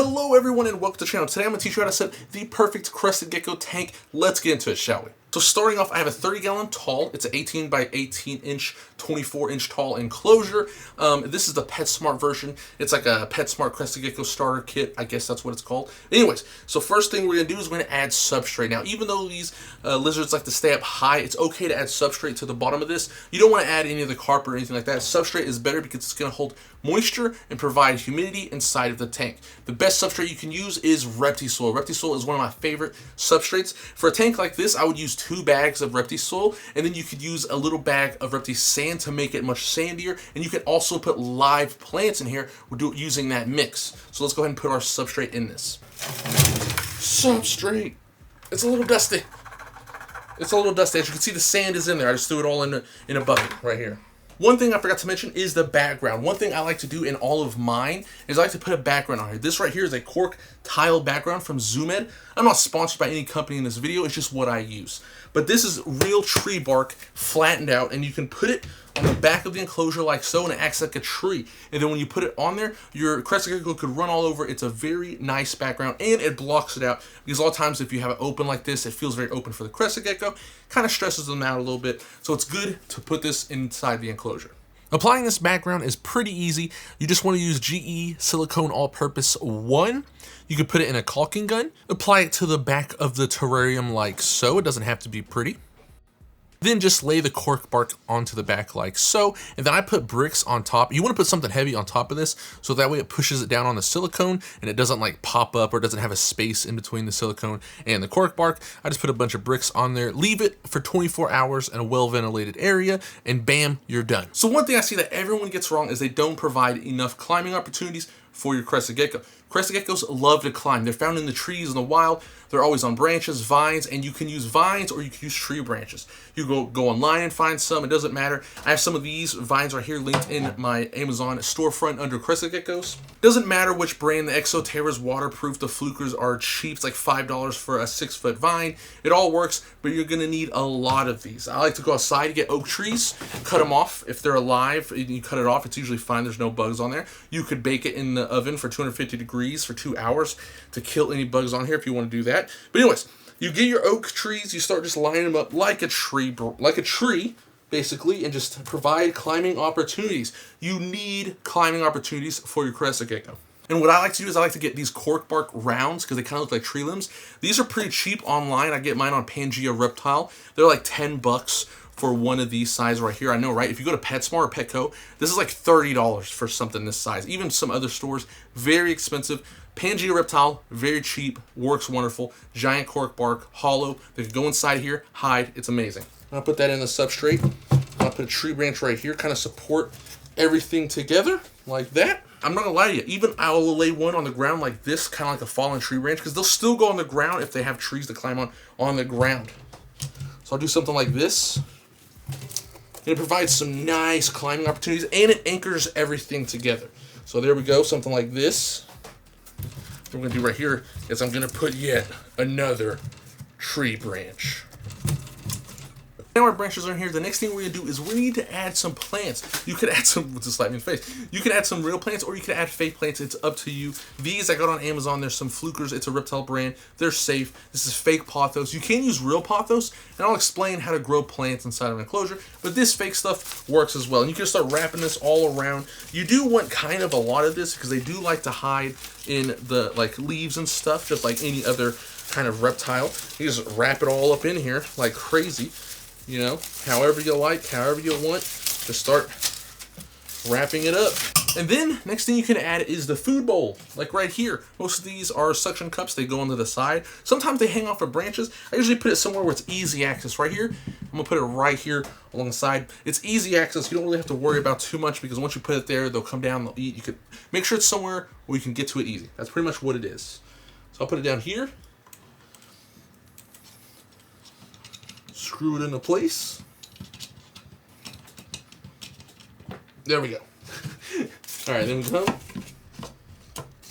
Hello everyone and welcome to the channel. Today I'm going to teach you how to set the perfect Crested Gecko tank. Let's get into it, shall we? So starting off, I have a 30-gallon tall. It's an 18 by 18 inch, 24 inch tall enclosure. This is the PetSmart version. It's like a PetSmart Crested Gecko starter kit. I guess that's what it's called. Anyways, so first thing we're going to do is we're going to add substrate. Now, even though these lizards like to stay up high, it's okay to add substrate to the bottom of this. You don't want to add any of the carpet or anything like that. Substrate is better because it's going to hold moisture and provide humidity inside of the tank. The best substrate you can use is Reptisoil. Reptisoil is one of my favorite substrates. For a tank like this, I would use 2 bags of Reptisoil, and then you could use a little bag of Reptisand to make it much sandier, and you can also put live plants in here using that mix. So let's go ahead and put our substrate in this. Substrate. It's a little dusty. It's a little dusty. As you can see, the sand is in there. I just threw it all in a bucket right here. One thing I forgot to mention is the background. One thing I like to do in all of mine is I like to put a background on here. This right here is a cork tile background from Zoomed. I'm not sponsored by any company in this video. It's just what I use. But this is real tree bark flattened out, and you can put it on the back of the enclosure like so, and it acts like a tree. And then when you put it on there, your Crested Gecko could run all over. It's a very nice background, and it blocks it out. Because a lot of times if you have it open like this, it feels very open for the Crested Gecko. Kind of stresses them out a little bit. So it's good to put this inside the enclosure. Applying this background is pretty easy. You just want to use GE Silicone All-Purpose 1. You could put it in a caulking gun. Apply it to the back of the terrarium like so. It doesn't have to be pretty. Then just lay the cork bark onto the back like so, and then I put bricks on top. You want to put something heavy on top of this, so that way it pushes it down on the silicone, and it doesn't like pop up or doesn't have a space in between the silicone and the cork bark. I just put a bunch of bricks on there, leave it for 24 hours in a well-ventilated area, and bam, you're done. So one thing I see that everyone gets wrong is they don't provide enough climbing opportunities for your Crested Gecko. Crested Geckos love to climb. They're found in the trees in the wild. They're always on branches, vines, and you can use vines or you can use tree branches. You go online and find some. It doesn't matter. I have some of these vines right here linked in my Amazon storefront under Crested Geckos. Doesn't matter which brand. The Exoterra's waterproof. The Flukers are cheap. It's like $5 for a 6-foot vine. It all works, but you're going to need a lot of these. I like to go outside, get oak trees, cut them off. If they're alive, you cut it off. It's usually fine. There's no bugs on there. You could bake it in the oven for 250 degrees for 2 hours to kill any bugs on here if you want to do that. But anyways, you get your oak trees, you start just lining them up like a tree, basically, and just provide climbing opportunities. You need climbing opportunities for your Crested Gecko. And what I like to do is I like to get these cork bark rounds because they kind of look like tree limbs. These are pretty cheap online. I get mine on Pangea Reptile. They're like $10 for one of these size right here. I know, right? If you go to PetSmart or Petco, this is like $30 for something this size. Even some other stores, very expensive. Pangea Reptile, very cheap, works wonderful. Giant cork bark, hollow. They can go inside here, hide. It's amazing. I'll put that in the substrate. I'll put a tree branch right here, kind of support everything together like that. I'm not gonna lie to you, even I will lay one on the ground like this, kind of like a fallen tree branch, because they'll still go on the ground if they have trees to climb on the ground. So I'll do something like this. And it provides some nice climbing opportunities, and it anchors everything together. So there we go, something like this. What we're going to do right here is I'm going to put yet another tree branch. Now our branches are in here. The next thing we're going to do is we need to add some plants. You could add some, what's this slap me in the face? You can add some real plants or you can add fake plants. It's up to you. These I got on Amazon. There's some Flukers. It's a reptile brand. They're safe. This is fake pothos. You can use real pothos, and I'll explain how to grow plants inside of an enclosure, but this fake stuff works as well. And you can start wrapping this all around. You do want kind of a lot of this because they do like to hide in the leaves and stuff, just like any other kind of reptile. You just wrap it all up in here like crazy. You know, however you like, however you want, just start wrapping it up. And then, next thing you can add is the food bowl, like right here. Most of these are suction cups. They go onto the side. Sometimes they hang off of branches. I usually put it somewhere where it's easy access. Right here, I'm going to put it right here along the side. It's easy access. You don't really have to worry about too much because once you put it there, they'll come down, they'll eat. You could make sure it's somewhere where you can get to it easy. That's pretty much what it is. So I'll put it down here. Screw it into place. There we go. All right, then we come.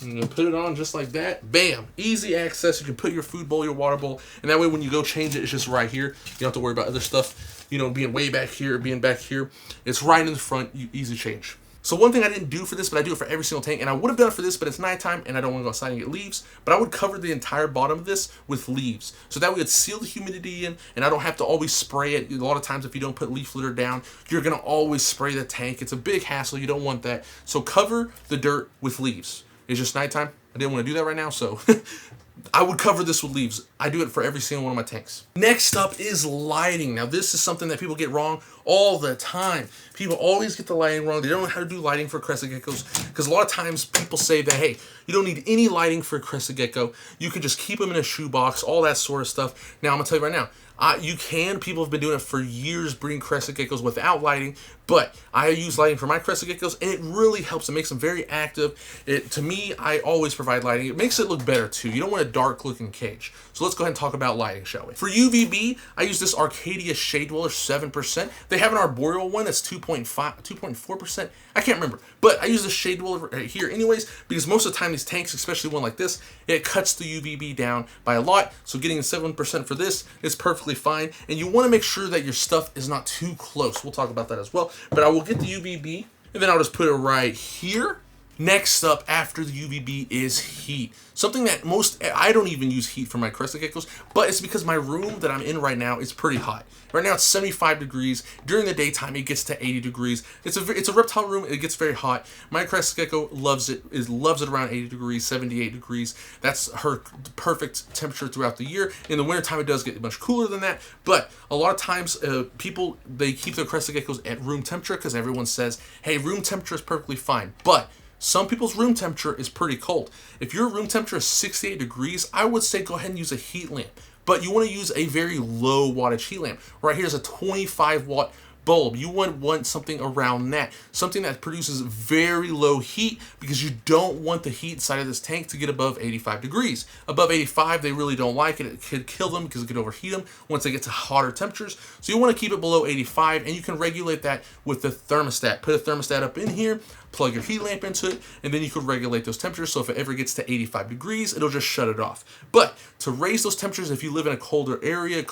I'm gonna put it on just like that. Bam! Easy access. You can put your food bowl, your water bowl, and that way when you go change it, it's just right here. You don't have to worry about other stuff, you know, being way back here or being back here. It's right in the front. Easy change. So one thing I didn't do for this, but I do it for every single tank, and I would have done it for this, but it's nighttime and I don't want to go outside and get leaves, but I would cover the entire bottom of this with leaves. So that way it'd seal the humidity in, and I don't have to always spray it. A lot of times if you don't put leaf litter down, you're going to always spray the tank. It's a big hassle. You don't want that. So cover the dirt with leaves. It's just nighttime. I didn't want to do that right now, so I would cover this with leaves. I do it for every single one of my tanks. Next up is lighting. Now this is something that people get wrong all the time. People always get the lighting wrong. They don't know how to do lighting for crested geckos, because a lot of times people say that, hey, you don't need any lighting for a crested gecko. You can just keep them in a shoebox, all that sort of stuff. Now I'm gonna tell you right now, you can. People have been doing it for years, breeding crested geckos without lighting, but I use lighting for my crested geckos, and it really helps. It makes them very active. To me, I always provide lighting. It makes it look better too. You don't want a dark looking cage. So let's go ahead and talk about lighting, shall we? For UVB, I use this Arcadia Shade Dweller 7%. They have an arboreal one that's 2.4%. I can't remember, but I use the Shade Dweller here anyways, because most of the time these tanks, especially one like this, it cuts the UVB down by a lot. So getting 7% for this is perfectly fine, and you want to make sure that your stuff is not too close. We'll talk about that as well, but I will get the UVB, and then I'll just put it right here. Next up after the UVB is heat. Something that I don't even use heat for my crested geckos, but it's because my room that I'm in right now is pretty hot. Right now it's 75 degrees. During the daytime it gets to 80 degrees. It's a reptile room. It gets very hot. My crested gecko loves it around 80 degrees, 78 degrees. That's her perfect temperature throughout the year. In the wintertime it does get much cooler than that, but a lot of times people, they keep their crested geckos at room temperature because everyone says, hey, room temperature is perfectly fine. But some people's room temperature is pretty cold. If your room temperature is 68 degrees, I would say go ahead and use a heat lamp. But you want to use a very low wattage heat lamp. Right here is a 25 watt bulb. You want something around that. Something that produces very low heat, because you don't want the heat side of this tank to get above 85 degrees. Above 85, they really don't like it. It could kill them because it could overheat them once they get to hotter temperatures. So you want to keep it below 85, and you can regulate that with the thermostat. Put a thermostat up in here, plug your heat lamp into it, and then you could regulate those temperatures. So if it ever gets to 85 degrees, it'll just shut it off. But to raise those temperatures, if you live in a colder area,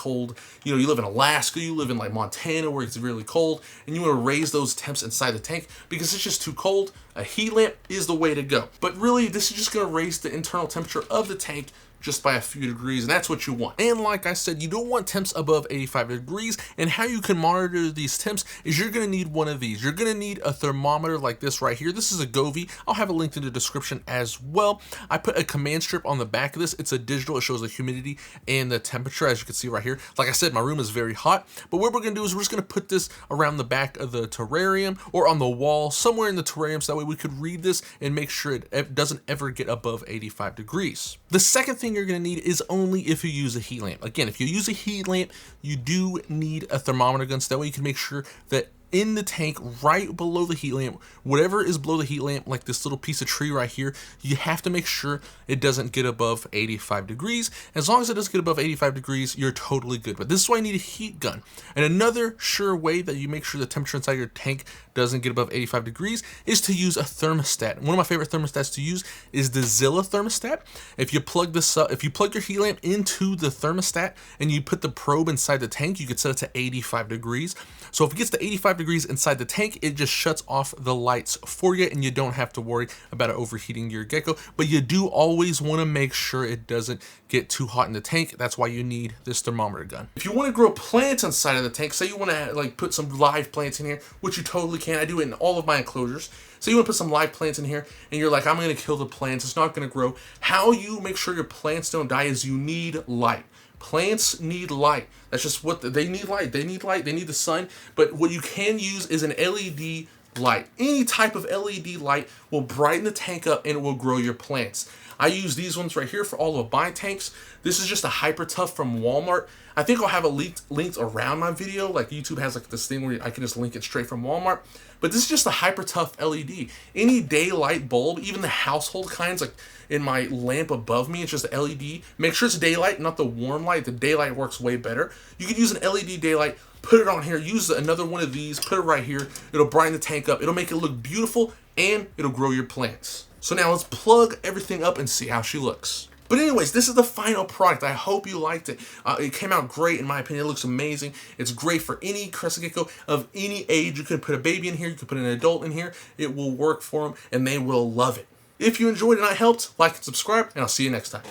you live in Alaska, you live in like Montana where it's really cold, and you want to raise those temps inside the tank because it's just too cold, a heat lamp is the way to go. But really, this is just going to raise the internal temperature of the tank just by a few degrees, and that's what you want. And like I said, you don't want temps above 85 degrees, and how you can monitor these temps is you're going to need one of these. You're going to need a thermometer like this right here. This is a Govee. I'll have a link in the description as well. I put a command strip on the back of this. It's a digital. It shows the humidity and the temperature, as you can see right here. Like I said, my room is very hot, but what we're going to do is we're just going to put this around the back of the terrarium or on the wall somewhere in the terrarium, so that way we could read this and make sure it doesn't ever get above 85 degrees. The second thing you're going to need is only if you use a heat lamp. Again, if you use a heat lamp, you do need a thermometer gun, so that way you can make sure that in the tank, right below the heat lamp, whatever is below the heat lamp, like this little piece of tree right here, you have to make sure it doesn't get above 85 degrees. As long as it doesn't get above 85 degrees, you're totally good. But this is why you need a heat gun. And another sure way that you make sure the temperature inside your tank doesn't get above 85 degrees is to use a thermostat. One of my favorite thermostats to use is the Zilla thermostat. If you plug this up, if you plug your heat lamp into the thermostat and you put the probe inside the tank, you can set it to 85 degrees. So if it gets to 85 degrees inside the tank, it just shuts off the lights for you, and you don't have to worry about it overheating your gecko. But you do always want to make sure it doesn't get too hot in the tank. That's why you need this thermometer gun. If you want to grow plants inside of the tank, say you want to like put some live plants in here, which you totally can. I do it in all of my enclosures. So you want to put some live plants in here, and you're like, I'm going to kill the plants, it's not going to grow. How you make sure your plants don't die is you need light. Plants need light. That's just what they need. Light. They need light. They need the sun. But what you can use is an LED light. Any type of LED light will brighten the tank up and it will grow your plants. I use these ones right here for all of my tanks. This is just a Hyper Tough from Walmart. I think I'll have it linked around my video. Like YouTube has like this thing where I can just link it straight from Walmart. But this is just a Hyper Tough LED. Any daylight bulb, even the household kinds, like in my lamp above me, it's just LED. Make sure it's daylight, not the warm light. The daylight works way better. You could use an LED daylight, put it on here, use another one of these, put it right here. It'll brighten the tank up. It'll make it look beautiful, and it'll grow your plants. So now let's plug everything up and see how she looks. But anyways, this is the final product. I hope you liked it. It came out great in my opinion. It looks amazing. It's great for any crested gecko of any age. You could put a baby in here. You could put an adult in here. It will work for them and they will love it. If you enjoyed and I helped, like and subscribe, and I'll see you next time.